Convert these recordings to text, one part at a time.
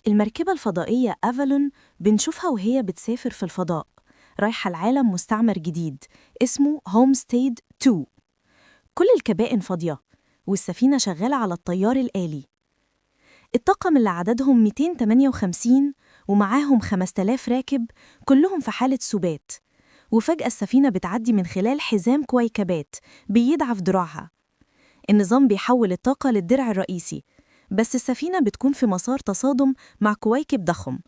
المركبة الفضائية أفالون بنشوفها وهي بتسافر في الفضاء، رايحة لعالم مستعمر جديد اسمه هومستيد 2. كل الكبائن فاضية والسفينة شغالة على الطيار الآلي. الطاقم اللي عددهم 258 ومعاهم 5000 راكب، كلهم في حالة سبات. وفجأة السفينة بتعدي من خلال حزام كويكبات بيضعف دراعها. النظام بيحول الطاقة للدرع الرئيسي، بس السفينة بتكون في مسار تصادم مع كويكب ضخم،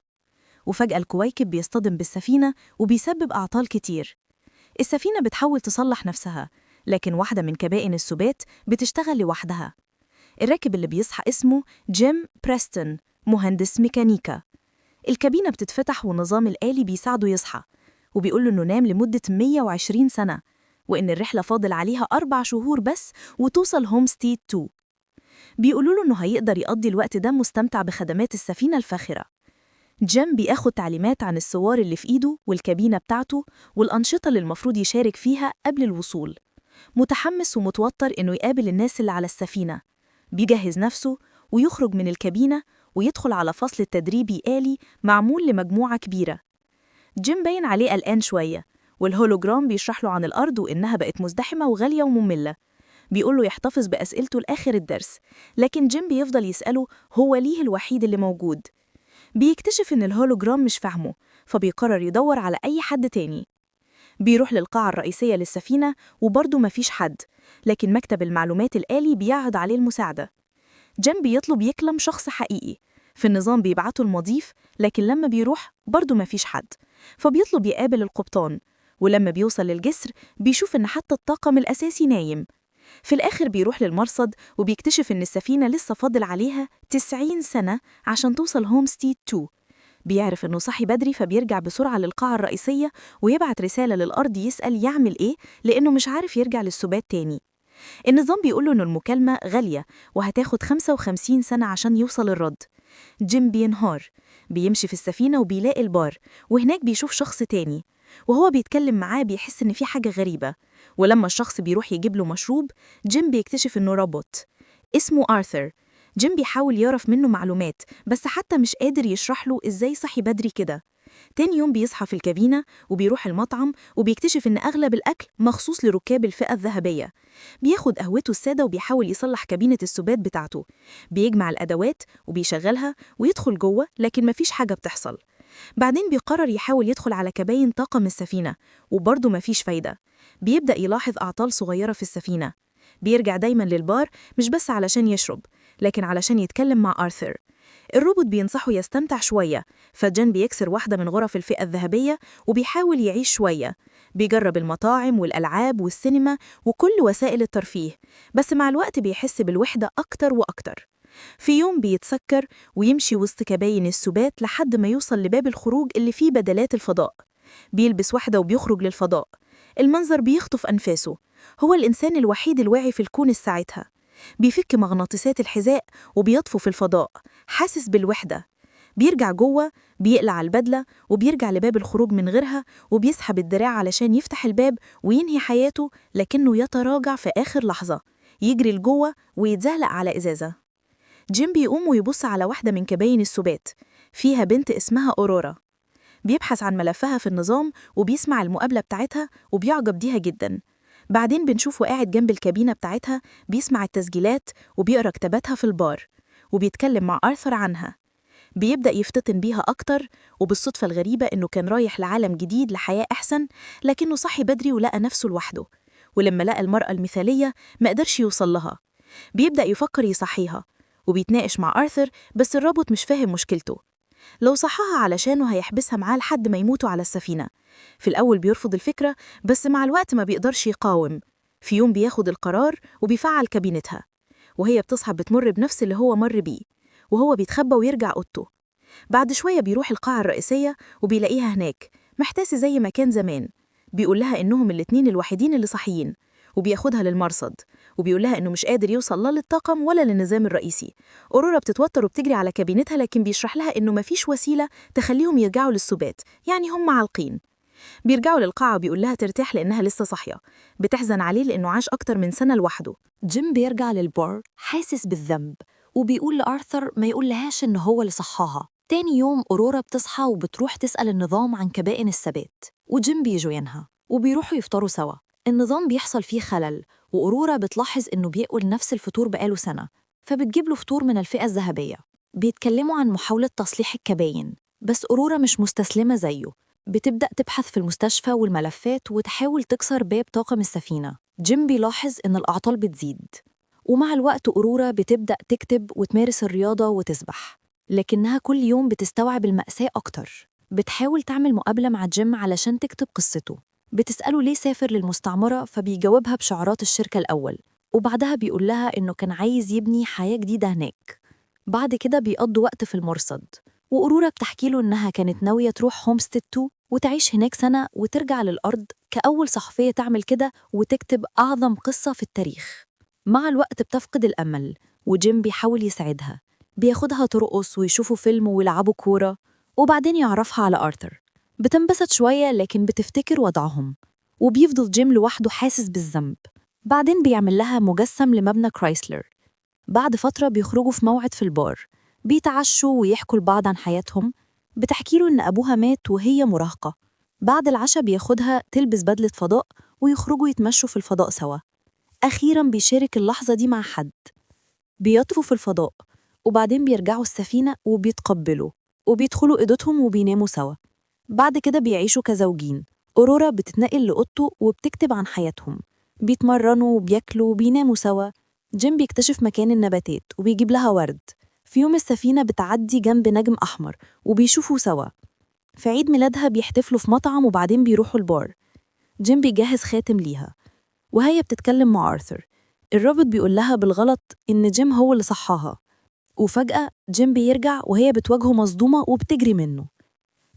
وفجأة الكويكب بيصطدم بالسفينة وبيسبب أعطال كتير. السفينة بتحاول تصلح نفسها، لكن واحدة من كبائن السبات بتشتغل لوحدها. الراكب اللي بيصحى اسمه جيم بريستون، مهندس ميكانيكا. الكابينة بتتفتح والنظام الآلي بيساعده يصحى، وبيقوله إنه نام لمدة 120 سنة، وإن الرحلة فاضل عليها 4 شهور بس وتوصل هومستيد 2. بيقولوا له إنه هيقدر يقضي الوقت ده مستمتع بخدمات السفينة الفاخرة. جيم بياخد تعليمات عن السوار اللي في إيده والكابينة بتاعته والأنشطة اللي المفروض يشارك فيها قبل الوصول. متحمس ومتوتر إنه يقابل الناس اللي على السفينة. بيجهز نفسه ويخرج من الكابينة ويدخل على فصل التدريبي آلي معمول لمجموعة كبيرة. جيم باين عليه قلقان شوية، والهولوجرام بيشرح له عن الأرض وإنها بقت مزدحمة وغالية ومملة. بيقوله يحتفظ بأسئلته لآخر الدرس، لكن جيم بيفضل يسأله هو ليه الوحيد اللي موجود. بيكتشف إن الهولوجرام مش فاهمه، فبيقرر يدور على أي حد تاني. بيروح للقاعة الرئيسية للسفينة وبرضه مفيش حد، لكن مكتب المعلومات الآلي بيعرض عليه المساعدة. جيم بيطلب يكلم شخص حقيقي، في النظام بيبعته المضيف، لكن لما بيروح برضه مفيش حد، فبيطلب يقابل القبطان. ولما بيوصل للجسر بيشوف إن حتى الطاقم الأساسي نايم. في الآخر بيروح للمرصد وبيكتشف إن السفينة لسه فاضل عليها 90 سنة عشان توصل هومستيد 2. بيعرف إنه صحي بدري، فبيرجع بسرعة للقاعة الرئيسية ويبعت رسالة للأرض يسأل يعمل إيه، لأنه مش عارف يرجع للسبات تاني. النظام بيقوله إنه المكالمة غالية وهتاخد 55 سنة عشان يوصل الرد. جيم بينهار، بيمشي في السفينة وبيلاقي البار، وهناك بيشوف شخص تاني، وهو بيتكلم معاه بيحس إن في حاجة غريبة. ولما الشخص بيروح يجيب له مشروب، جيم بيكتشف إنه روبوت اسمه آرثر. جيم بيحاول يعرف منه معلومات، بس حتى مش قادر يشرح له إزاي صحي بدري كده. تاني يوم بيصحى في الكابينة وبيروح المطعم، وبيكتشف إن أغلب الأكل مخصوص لركاب الفئة الذهبية. بياخد قهوته السادة وبيحاول يصلح كابينة السبات بتاعته. بيجمع الأدوات وبيشغلها ويدخل جوه، لكن مفيش حاجة بتحصل. بعدين بيقرر يحاول يدخل على كباين طاقم السفينة، وبرضه مفيش فايدة. بيبدأ يلاحظ أعطال صغيرة في السفينة. بيرجع دايما للبار، مش بس علشان يشرب، لكن علشان يتكلم مع آرثر. الروبوت بينصحه يستمتع شوية، فجين بيكسر واحدة من غرف الفئة الذهبية وبيحاول يعيش شوية. بيجرب المطاعم والألعاب والسينما وكل وسائل الترفيه، بس مع الوقت بيحس بالوحدة أكتر وأكتر. في يوم بيتسكر ويمشي وسط كباين السبات لحد ما يوصل لباب الخروج اللي فيه بدلات الفضاء. بيلبس واحدة وبيخرج للفضاء. المنظر بيخطف أنفاسه، هو الإنسان الوحيد الواعي في الكون ساعتها. بيفك مغناطيسات الحذاء وبيطفو في الفضاء، حاسس بالوحدة. بيرجع جوه، بيقلع البدلة وبيرجع لباب الخروج من غيرها، وبيسحب الدراع علشان يفتح الباب وينهي حياته، لكنه يتراجع في آخر لحظة، يجري لجوه ويتزحلق على إزازة. جيم بيقوم ويبص على واحدة من كباين السبات، فيها بنت اسمها أورورا. بيبحث عن ملفها في النظام وبيسمع المقابلة بتاعتها وبيعجب بيها جدا. بعدين بنشوفه قاعد جنب الكابينة بتاعتها بيسمع التسجيلات وبيقرأ كتاباتها في البار، وبيتكلم مع آرثر عنها. بيبدأ يفتتن بيها أكتر، وبالصدفة الغريبة إنه كان رايح لعالم جديد لحياة أحسن، لكنه صحي بدري ولقى نفسه لوحده. ولما لقى المرأة المثالية ما قدرش يوصل لها. بيبدأ يفكر يصحيها، وبيتناقش مع آرثر، بس الرابط مش فاهم مشكلته. لو صحاها علشانه هيحبسها معاه لحد ما يموتوا على السفينة. في الأول بيرفض الفكرة، بس مع الوقت ما بيقدرش يقاوم. في يوم بياخد القرار وبيفعل كابينتها، وهي بتصحى بتمر بنفس اللي هو مر بيه، وهو بيتخبى ويرجع أوضته. بعد شوية بيروح القاعة الرئيسية وبيلاقيها هناك محتاسة زي ما كان زمان. بيقول لها إنهم الاتنين الوحيدين اللي صحيين، وبياخدها للمرصد، وبيقول لها إنه مش قادر يوصل لا للطاقم ولا للنظام الرئيسي. أورورا بتتوتر وبتجري على كابينتها، لكن بيشرح لها إنه مفيش وسيلة تخليهم يرجعوا للسبات، يعني هم عالقين. بيرجعوا للقاعة وبيقول لها ترتاح لأنها لسه صاحية. بتحزن عليه لأنه عاش أكتر من سنة لوحده. جيم بيرجع للبار حاسس بالذنب، وبيقول لآرثر ما يقول لهاش إن هو اللي صحاها. تاني يوم أورورا بتصحى وبتروح تسأل النظام عن كبائن الثبات، وجيم بيجوا ينها وبيروحوا يفطروا سوا. النظام بيحصل فيه خلل، وأورورا بتلاحظ إنه بياكل نفس الفطور بقاله سنة، فبتجيب له فطور من الفئة الذهبية. بيتكلموا عن محاولة تصليح الكباين، بس أورورا مش مستسلمة زيه. بتبدأ تبحث في المستشفى والملفات وتحاول تكسر باب طاقم السفينة. جيم بيلاحظ إن الأعطال بتزيد، ومع الوقت أورورا بتبدأ تكتب وتمارس الرياضة وتسبح، لكنها كل يوم بتستوعب المأساة أكتر. بتحاول تعمل مقابلة مع جيم علشان تكتب قصته. بتسأله ليه سافر للمستعمرة، فبيجاوبها بشعارات الشركة الأول، وبعدها بيقول لها إنه كان عايز يبني حياة جديدة هناك. بعد كده بيقضوا وقت في المرصد، وأورورا بتحكي له إنها كانت ناوية تروح هومستيد 2 وتعيش هناك سنة وترجع للأرض كأول صحفية تعمل كده وتكتب أعظم قصة في التاريخ. مع الوقت بتفقد الأمل، وجيم بيحاول يساعدها. بياخدها ترقص ويشوفوا فيلم ويلعبوا كورة، وبعدين يعرفها على آرثر. بتنبسط شوية لكن بتفتكر وضعهم، وبيفضل جيم لوحده حاسس بالذنب. بعدين بيعمل لها مجسم لمبنى كرايسلر. بعد فترة بيخرجوا في موعد في البار، بيتعشوا ويحكوا لبعض عن حياتهم. بتحكي له إن أبوها مات وهي مراهقة. بعد العشاء بياخدها تلبس بدلة فضاء ويخرجوا يتمشوا في الفضاء سوا. أخيراً بيشارك اللحظة دي مع حد. بيطفوا في الفضاء، وبعدين بيرجعوا السفينة وبيتقبلوا، وبيدخلوا أوضتهم وبيناموا سوا. بعد كده بيعيشوا كزوجين. أورورا بتتنقل لأوضته وبتكتب عن حياتهم. بيتمرنوا وبياكلوا وبيناموا سوا. جيم بيكتشف مكان النباتات وبيجيب لها ورد. في يوم السفينة بتعدي جنب نجم أحمر وبيشوفوا سوا. في عيد ميلادها بيحتفلوا في مطعم وبعدين بيروحوا البار. جيم بيجهز خاتم ليها، وهي بتتكلم مع آرثر. الرابط بيقول لها بالغلط إن جيم هو اللي صحاها، وفجأة جيم بيرجع وهي بتواجهه مصدومة وبتجري منه.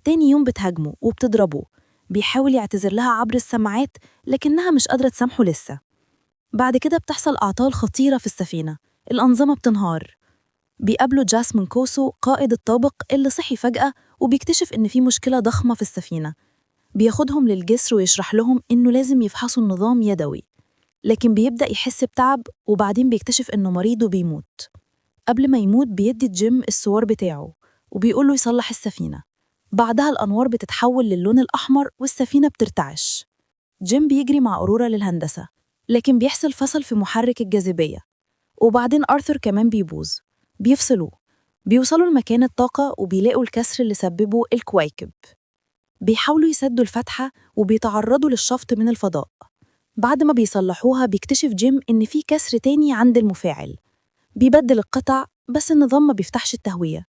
تاني يوم بتهاجمه وبتضربه. بيحاول يعتذر لها عبر السماعات لكنها مش قادرة تسامحه لسه. بعد كده بتحصل أعطال خطيرة في السفينة، الأنظمة بتنهار. بيقابلوا جاسمين كوسو قائد الطابق اللي صحي فجأة وبيكتشف إن في مشكلة ضخمة في السفينة. بياخدهم للجسر ويشرح لهم إنه لازم يفحصوا النظام يدوي، لكن بيبدأ يحس بتعب وبعدين بيكتشف إنه مريض وبيموت. قبل ما يموت بيدي جيم السوار بتاعه وبيقوله يصلح السفينة. بعدها الأنوار بتتحول للون الأحمر والسفينة بترتعش. جيم بيجري مع أورورا للهندسة، لكن بيحصل فصل في محرك الجاذبية، وبعدين آرثر كمان بيبوظ. بيفصلوه. بيوصلوا لمكان الطاقة وبيلاقوا الكسر اللي سببه الكويكب. بيحاولوا يسدوا الفتحة وبيتعرضوا للشفط من الفضاء. بعد ما بيصلحوها بيكتشف جيم إن في كسر تاني عند المفاعل. بيبدل القطع بس النظام ما بيفتحش التهوية.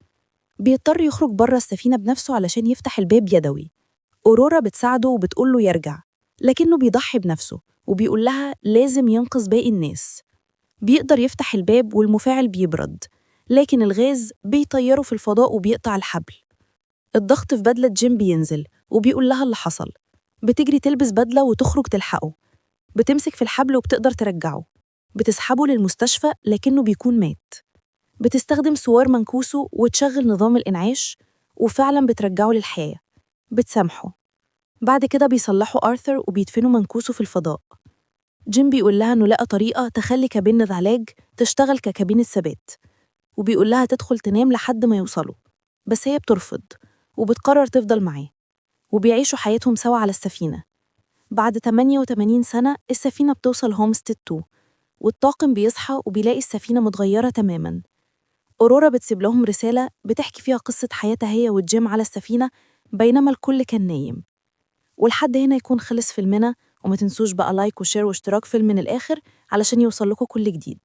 بيضطر يخرج بره السفينة بنفسه علشان يفتح الباب يدوي. أورورا بتساعده وبتقوله يرجع، لكنه بيضحي بنفسه وبيقول لها لازم ينقذ باقي الناس. بيقدر يفتح الباب والمفاعل بيبرد، لكن الغاز بيطيره في الفضاء وبيقطع الحبل. الضغط في بدلة جيم بينزل وبيقول لها اللي حصل. بتجري تلبس بدلة وتخرج تلحقه. بتمسك في الحبل وبتقدر ترجعه. بتسحبه للمستشفى لكنه بيكون مات. بتستخدم سوار منكوسه وتشغل نظام الإنعاش، وفعلا بترجعه للحياة. بتسامحه. بعد كده بيصلحوا آرثر وبيدفنوا منكوسه في الفضاء. جيم بيقول لها إنه لقى طريقة تخلي كابينة العلاج تشتغل ككابينة ثبات، وبيقول لها تدخل تنام لحد ما يوصلوا، بس هي بترفض وبتقرر تفضل معاه. وبيعيشوا حياتهم سوا على السفينة. بعد 88 سنة السفينة بتوصل هومستيد 2، والطاقم بيصحى وبيلاقي السفينة متغيرة تماماً. أورورا بتسيب لهم رسالة بتحكي فيها قصة حياتها هي وجيم على السفينة بينما الكل كان نايم. ولحد هنا يكون خلص فيلمنا، وما تنسوش بقى لايك وشير واشتراك فيلم من الآخر علشان يوصل لكم كل جديد.